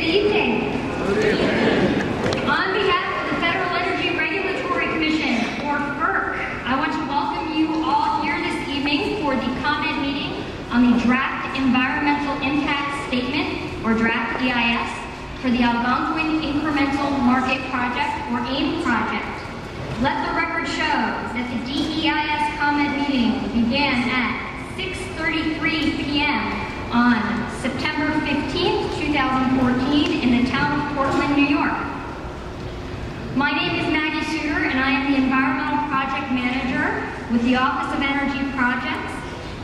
evening. On behalf of the Federal Energy Regulatory Commission, or FERC, I want to welcome you all here this evening for the comment meeting on the Draft Environmental Impact Statement, or Draft EIS, for the Algonquin Incremental Market Project, or AIM project. Let the record show that the DEIS comment meeting began at 6:33 p.m. on September 15th, 2014 in the town of Cortlandt, New York. My name is Maggie Suter, and I am the Environmental Project Manager with the Office of Energy Projects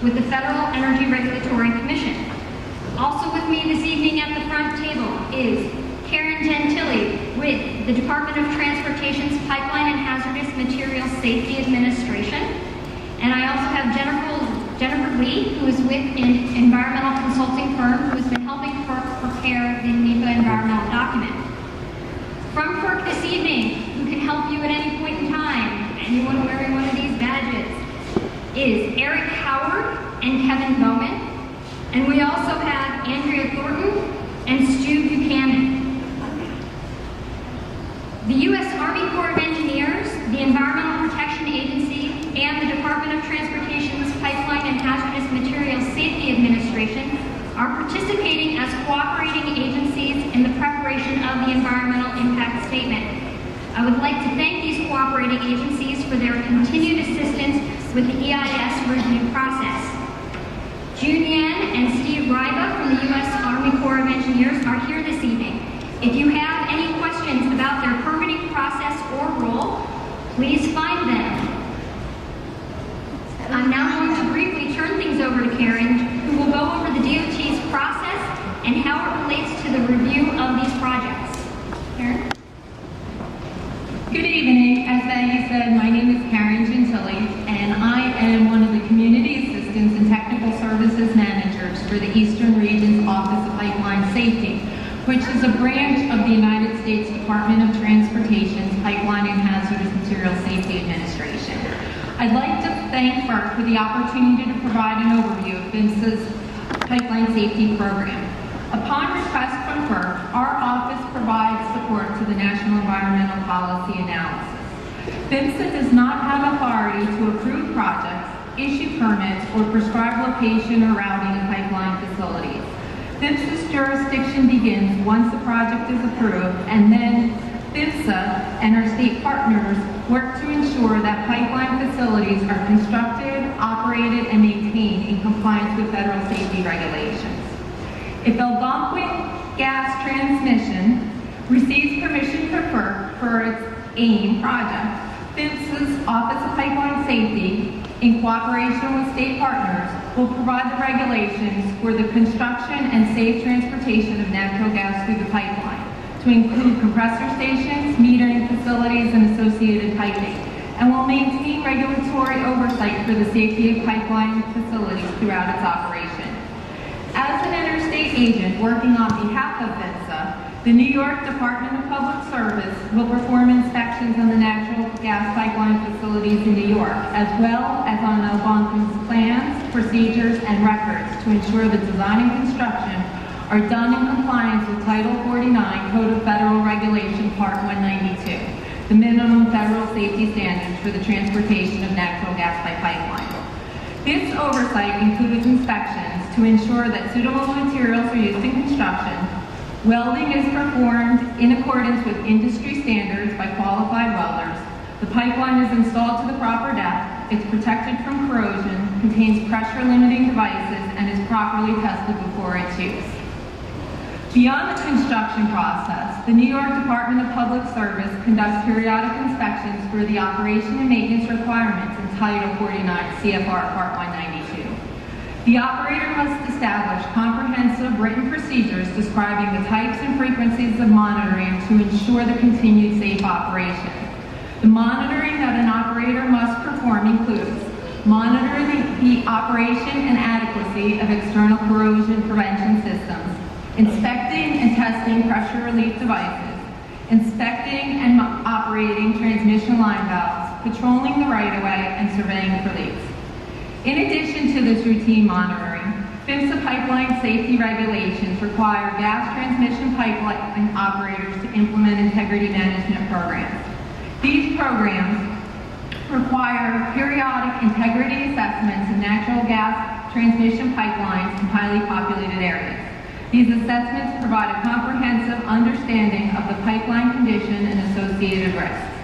with the Federal Energy Regulatory Commission. Also with me this evening at the front table is Karen Gentili with the Department of Transportation's Pipeline and Hazardous Materials Safety Administration. And I also have Jennifer Lee, who is with an environmental consulting firm who has been helping FERC prepare the NEPA environmental document. From FERC this evening, who can help you at any point in time, anyone wearing one of these badges, is Eric Howard and Kevin Bowman. And we also have Andrea Thornton and Stu Buchanan. The U.S. Army Corps of Engineers, the Environmental Protection Agency, and the Department of Transportation's Pipeline and Hazardous Materials Safety Administration are participating as cooperating agencies in the preparation of the Environmental Impact Statement. I would like to thank these cooperating agencies for their continued assistance with the EIS review process. June Yan and Steve Ryba from the U.S. Army Corps of Engineers are here this evening. If you have any questions about their permitting process or role, please find them. I'm now going to briefly turn things over to Karen, who will go over the DOT's process and how it relates to the review of these projects. Karen? Good evening. As Maggie said, my name is Karen Gentili, and I am one of the Community Assistance and Technical Services Managers for the Eastern Region's Office of Pipeline Safety, which is a branch of the United States Department of Transportation's Pipeline and Hazardous Materials Safety Administration. I'd like to thank FERC for the opportunity to provide an overview of PHMSA's pipeline safety program. Upon request from FERC, our office provides support to the National Environmental Policy Analysis. PHMSA does not have authority to approve projects, issue permits, or prescribe location or routing of pipeline facilities. PHMSA's jurisdiction begins once the project is approved, and then PHMSA and our state partners work to ensure that pipeline facilities are constructed, operated, and maintained in compliance with federal safety regulations. If Algonquin Gas Transmission receives permission from FERC for its AIM project, PHMSA's Office of Pipeline Safety, in cooperation with state partners, will provide the regulations for the construction and safe transportation of natural gas through the pipeline, to include compressor stations, metering facilities, and associated piping, and will maintain regulatory oversight for the safety of pipeline facilities throughout its operation. As an interstate agent working on behalf of PHMSA, the New York Department of Public Service will perform inspections on the natural gas pipeline facilities in New York, as well as on Algonquin's plans, procedures, and records to ensure the design and construction are done in compliance with Title 49 Code of Federal Regulation Part 192, the minimum federal safety standards for the transportation of natural gas by pipeline. This oversight includes inspections to ensure that suitable materials are used in construction, welding is performed in accordance with industry standards by qualified welders, the pipeline is installed to the proper depth, it's protected from corrosion, contains pressure-limiting devices, and is properly tested before its use. Beyond the construction process, the New York Department of Public Service conducts periodic inspections for the operation and maintenance requirements in Title 49 CFR Part 192. The operator must establish comprehensive written procedures describing the types and frequencies of monitoring to ensure the continued safe operation. The monitoring that an operator must perform includes monitoring the operation and adequacy of external corrosion prevention systems, inspecting and testing pressure relief devices, inspecting and operating transmission line valves, patrolling the right-of-way, and surveying for leaks. In addition to this routine monitoring, PHMSA pipeline safety regulations require gas transmission pipeline operators to implement integrity management programs. These programs require periodic integrity assessments of natural gas transmission pipelines in highly populated areas. These assessments provide a comprehensive understanding of the pipeline condition and associated risks.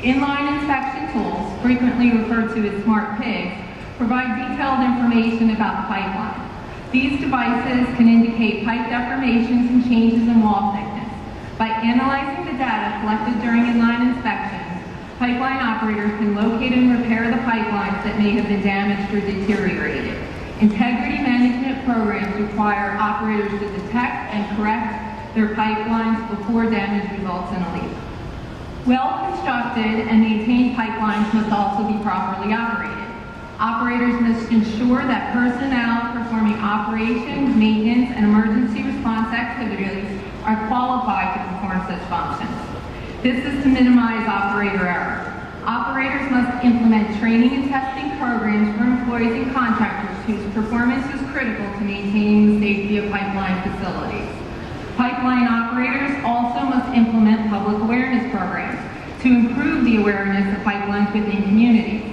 Inline inspection tools, frequently referred to as smart pigs, provide detailed information about the pipeline. These devices can indicate pipe deformations and changes in wall thickness. By analyzing the data collected during inline inspections, pipeline operators can locate and repair the pipelines that may have been damaged or deteriorated. Integrity management programs require operators to detect and correct their pipelines before damage results in a leak. Well-constructed and maintained pipelines must also be properly operated. Operators must ensure that personnel performing operations, maintenance, and emergency response activities are qualified to perform such functions. This is to minimize operator error. Operators must implement training and testing programs for employees and contractors whose performance is critical to maintaining the safety of pipeline facilities. Pipeline operators also must implement public awareness programs to improve the awareness of pipelines within communities.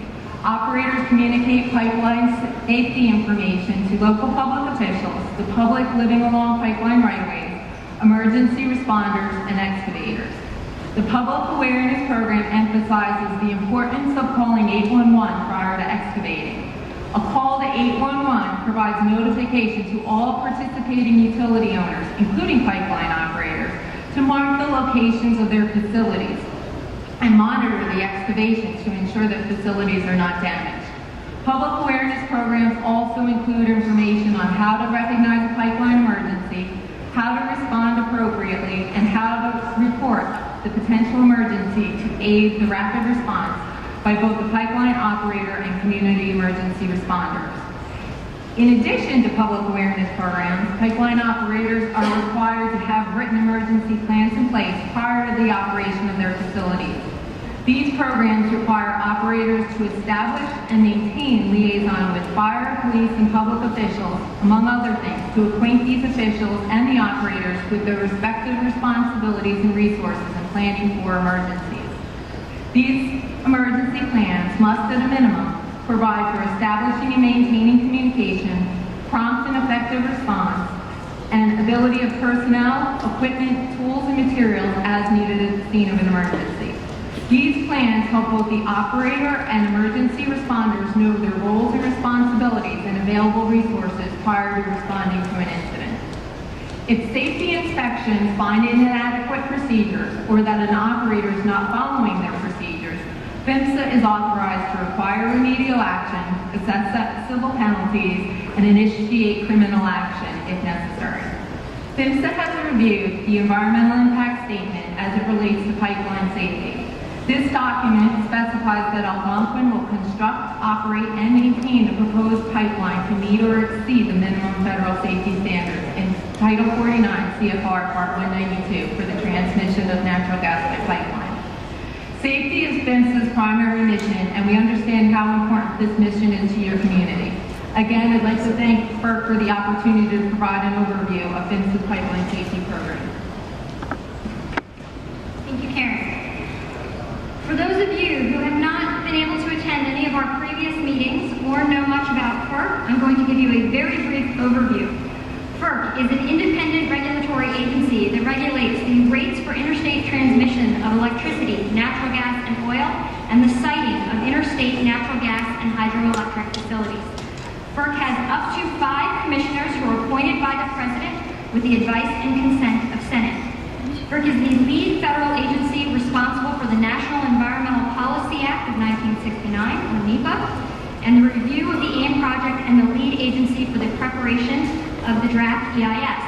Operators communicate pipeline safety information to local public officials, the public living along pipeline right-of-ways, emergency responders, and excavators. The public awareness program emphasizes the importance of calling 811 prior to excavating. A call to 811 provides notification to all participating utility owners, including pipeline operators, to mark the locations of their facilities and monitor the excavations to ensure that facilities are not damaged. Public awareness programs also include information on how to recognize a pipeline emergency, how to respond appropriately, and how to report the potential emergency to aid the rapid response by both the pipeline operator and community emergency responders. In addition to public awareness programs, pipeline operators are required to have written emergency plans in place prior to the operation of their facilities. These programs require operators to establish and maintain liaison with fire, police, and public officials, among other things, to acquaint these officials and the operators with their respective responsibilities and resources in planning for emergencies. These emergency plans must, at a minimum, provide for establishing and maintaining communication, prompt and effective response, and ability of personnel, equipment, tools, and materials as needed at the scene of an emergency. These plans help both the operator and emergency responders know their roles and responsibilities and available resources prior to responding to an incident. If safety inspections find inadequate procedures or that an operator is not following their procedures, PHMSA is authorized to require remedial action, assess civil penalties, and initiate criminal action if necessary. PHMSA has reviewed the environmental impact statement as it relates to pipeline safety. This document specifies that Algonquin will construct, operate, and maintain the proposed pipeline to meet or exceed the minimum federal safety standards in Title 49 CFR Part 192 for the transmission of natural gas by pipeline. Safety is PHMSA's primary mission, and we understand how important this mission is to your community. Again, I'd like to thank FERC for the opportunity to provide an overview of PHMSA's pipeline safety program. Thank you, Karen. For those of you who have not been able to attend any of our previous meetings or know much about FERC, I'm going to give you a very brief overview. FERC is an independent regulatory agency that regulates the rates for interstate transmission of electricity, natural gas, and oil, and the siting of interstate natural gas and hydroelectric facilities. FERC has up to 5 commissioners who are appointed by the President with the advice and consent of Senate. FERC is the lead federal agency responsible for the National Environmental Policy Act of 1969, or NEPA, and the review of the AIM project and the lead agency for the preparation of the draft EIS.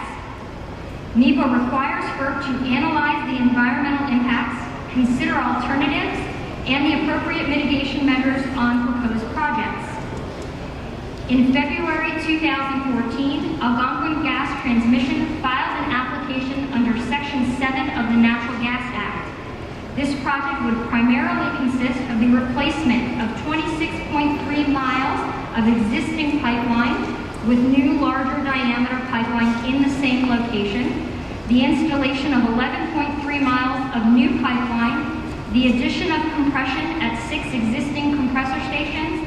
NEPA requires FERC to analyze the environmental impacts, consider alternatives, and the appropriate mitigation measures on proposed projects. In February 2014, Algonquin Gas Transmission filed an application under Section 7 of the Natural Gas Act. This project would primarily consist of the replacement of 26.3 miles of existing pipeline with new larger diameter pipeline in the same location, the installation of 11.3 miles of new pipeline, the addition of compression at 6 existing compressor stations,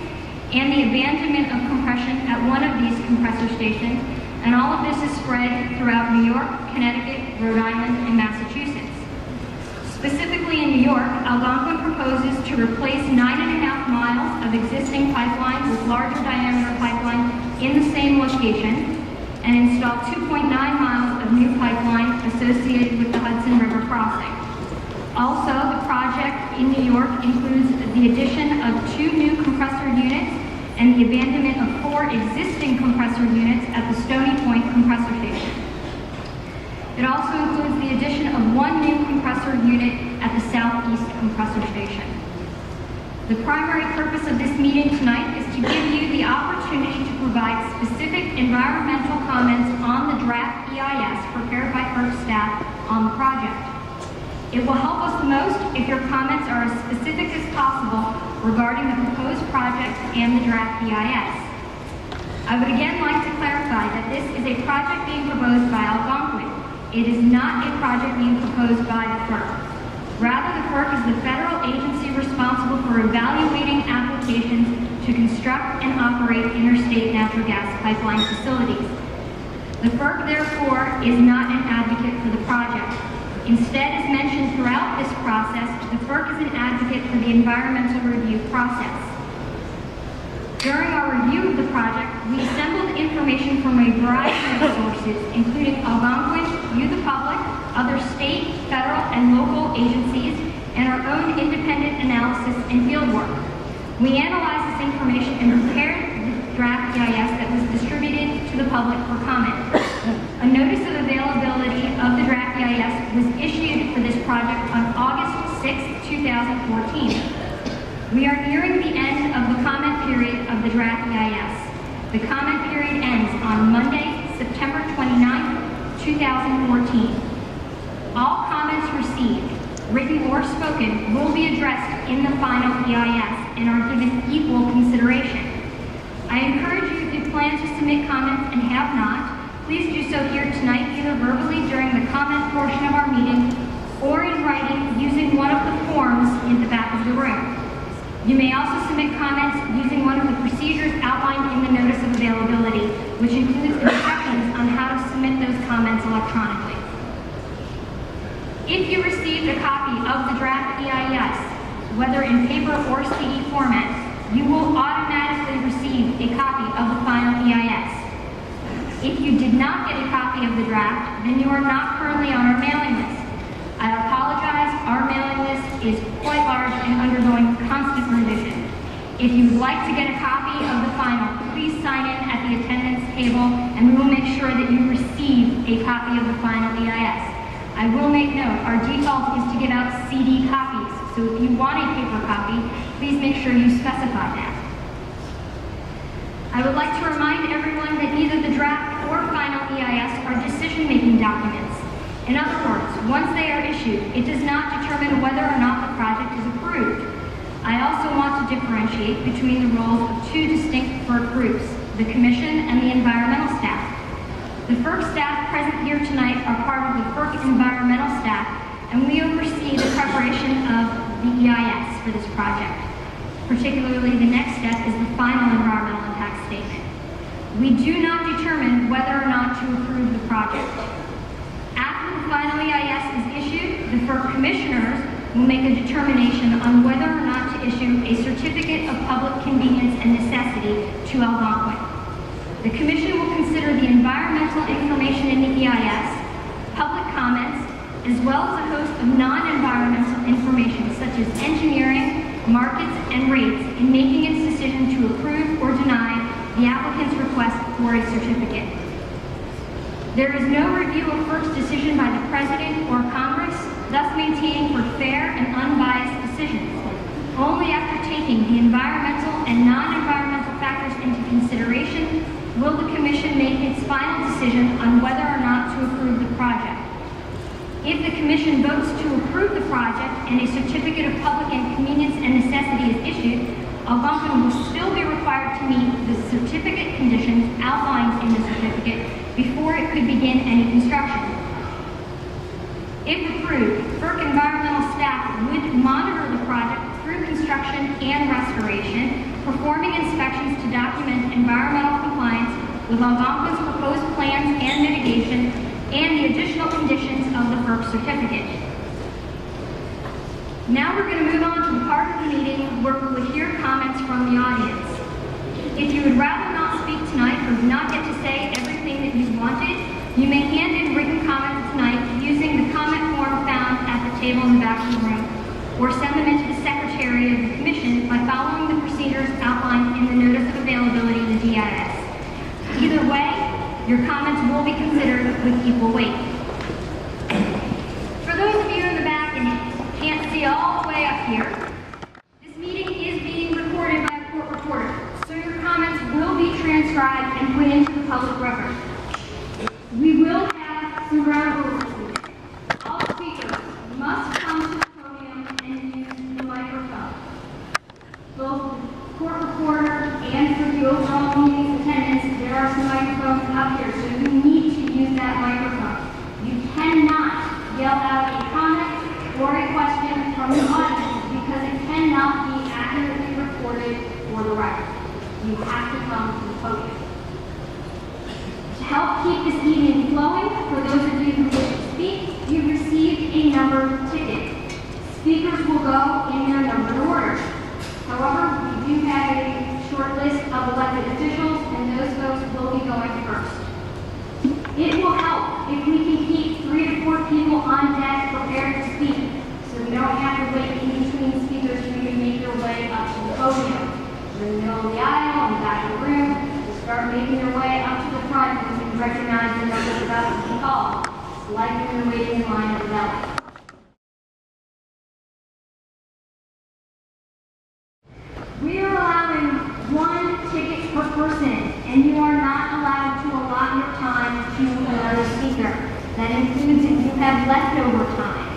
and the abandonment of compression at one of these compressor stations, and all of this is spread throughout New York, Connecticut, Rhode Island, and Massachusetts. Specifically in New York, Algonquin proposes to replace 9.5 miles of existing pipelines with larger diameter pipeline in the same location and install 2.9 miles of new pipeline associated with the Hudson River crossing. Also, the project in New York includes the addition of 2 new compressor units and the abandonment of 4 existing compressor units at the Stony Point compressor station. It also includes the addition of 1 new compressor unit at the Southeast compressor station. The primary purpose of this meeting tonight is to give you the opportunity to provide specific environmental comments on the draft EIS prepared by FERC staff on the project. It will help us the most if your comments are as specific as possible regarding the proposed project and the draft EIS. I would again like to clarify that this is a project being proposed by Algonquin. It is not a project being proposed by the FERC. Rather, the FERC is the federal agency responsible for evaluating applications to construct and operate interstate natural gas pipeline facilities. The FERC, therefore, is not an advocate for the project. Instead, as mentioned throughout this process, the FERC is an advocate for the environmental review process. During our review of the project, we assembled information from a variety of sources, including Algonquin, You the Public, other state, federal, and local agencies, and our own independent analysis and fieldwork. We analyzed this information and prepared the draft EIS that was distributed to the public for comment. A notice of availability of the draft EIS was issued for this project on August 6, 2014. We are nearing the end of the comment period of the draft EIS. The comment period ends on Monday, September 29, 2014. All comments received, written or spoken, will be addressed in the final EIS and are given equal consideration. I encourage you, if you plan to submit comments and have not, please do so here tonight, either verbally during the comment portion of our meeting or in writing using one of the forms in the back of the room. You may also submit comments using one of the procedures outlined in the Notice of Availability, which includes instructions on how to submit those comments electronically. If you received a copy of the draft EIS, whether in paper or CD format, you will automatically receive a copy of the final EIS. If you did not get a copy of the draft, then you are not currently on our mailing list. I apologize, our mailing list is quite large and undergoing constant revision. If you would like to get a copy of the final, please sign in at the attendance table and we will make sure that you receive a copy of the final EIS. I will make note, our default is to give out CD copies, so if you want a paper copy, please make sure you specify that. I would like to remind everyone that neither the draft or final EIS are decision-making documents. In other words, once they are issued, it does not determine whether or not the project is approved. I also want to differentiate between the roles of 2 distinct FERC groups, the Commission and the environmental staff. The FERC staff present here tonight are part of the FERC environmental staff, and we oversee the preparation of the EIS for this project. Particularly, the next step is the final environmental impact statement. We do not determine whether or not to approve the project. After the final EIS is issued, the FERC commissioners will make a determination on whether or not to issue a certificate of public convenience and necessity to Algonquin. The commission will consider the environmental information in the EIS, public comments, as well as a host of non-environmental information such as engineering, markets, and rates in making its decision to approve or deny the applicant's request for a certificate. There is no review of FERC's decision by the President or Congress, thus maintaining for fair and unbiased decisions. Only after taking the environmental and non-environmental factors into consideration will the Commission make its final decision on whether or not to approve the project. If the Commission votes to approve the project and a certificate of public convenience and necessity is issued, Algonquin will still be required to meet the certificate conditions outlined in the certificate before it could begin any construction. If approved, FERC environmental staff would monitor the project through construction and restoration, performing inspections to document environmental compliance with Algonquin's proposed plans and mitigation and the additional conditions of the FERC certificate. Now we're going to move on to the part of the meeting where we will hear comments from the audience. If you would rather not speak tonight or do not get to say everything that you wanted, you may hand in written comments tonight using the comment form found at the table in the back of the room, or send them into the Secretary of the Commission by following the procedures outlined in the Notice of Availability of the DIS. Either way, your comments will be considered with equal weight. For those of you in the back and can't see all the way up here, this meeting is being recorded by a court reporter, so your comments will be transcribed and put into the public record. We will have some ground rules this week. All speakers must come to the podium and use the microphone. Both the court reporter and for the overall meeting attendance, there are some microphones up here, so you need to use that microphone. You cannot yell out a comment or a question from the audience because it cannot be accurately recorded for the record. You have to come to the podium. To help keep this evening flowing, for those of you who wish to speak, you received a numbered ticket. Speakers will go in their numbered order. However, we do have a short list of elected officials, and those folks will be going first. It will help if we can keep 3 to 4 people on deck prepared to speak, so we don't have to wait in between speakers for you to make your way up to the podium. You're in the middle of the aisle, in the back of the room. Start making your way up to the front when you recognize the numbers about to be called. It's like when you're waiting in line at the deli. We are allowing 1 ticket per person, and you are not allowed to allot your time to another speaker. That includes if you have leftover time.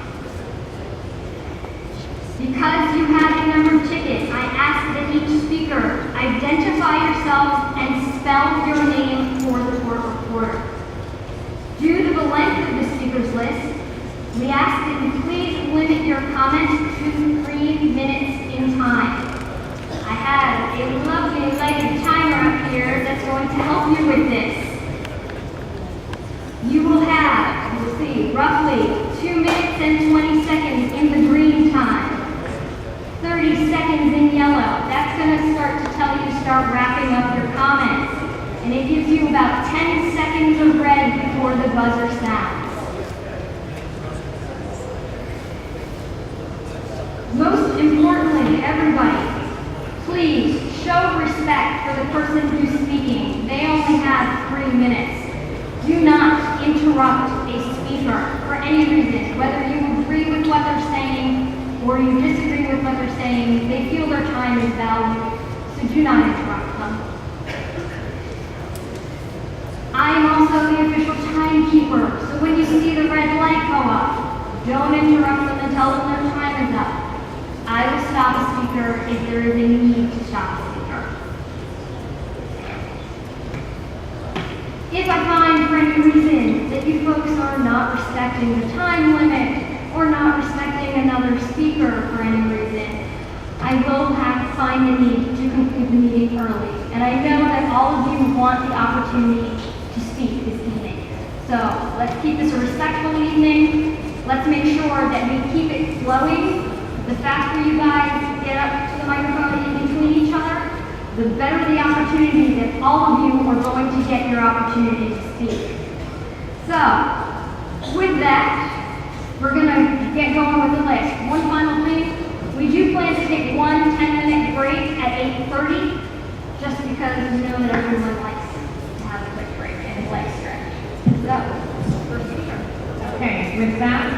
Because you have a numbered ticket, I ask that each speaker identify yourself and spell your name for the court reporter. Due to the length of the speaker's list, we ask that you please limit your comments to 3 minutes in time. I have a lovely lighted timer up here that's going to help you with this. You will have, you'll see, roughly 2 minutes and 20 seconds in the green time. 30 seconds in yellow. That's going to start to tell you to start wrapping up your comments. And it gives you about 10 seconds of red before the buzzer sounds. Most importantly, everybody, please show respect for the person who's speaking. They only have 3 minutes. Do not interrupt a speaker for any reason, whether you agree with what they're saying or you disagree with what they're saying. They feel their time is valued, so do not interrupt them. I am also the official timekeeper, so when you see the red light go up, don't interrupt them and tell them their time is up. I will stop a speaker if there is a need to stop a speaker. If I find for any reason that you folks are not respecting the time limit or not respecting another speaker for any reason, I will have to find the need to conclude the meeting early. And I know that all of you want the opportunity to speak this evening. So let's keep this a respectful evening. Let's make sure that we keep it flowing. The faster you guys get up to the microphone in between each other, the better the opportunity that all of you are going to get your opportunity to speak. So, with that, we're going to get going with the list. One final thing, we do plan to take one 10-minute break at 8:30, just because we know that everyone likes to have a quick break and leg stretch. So, first speaker. Okay, with that.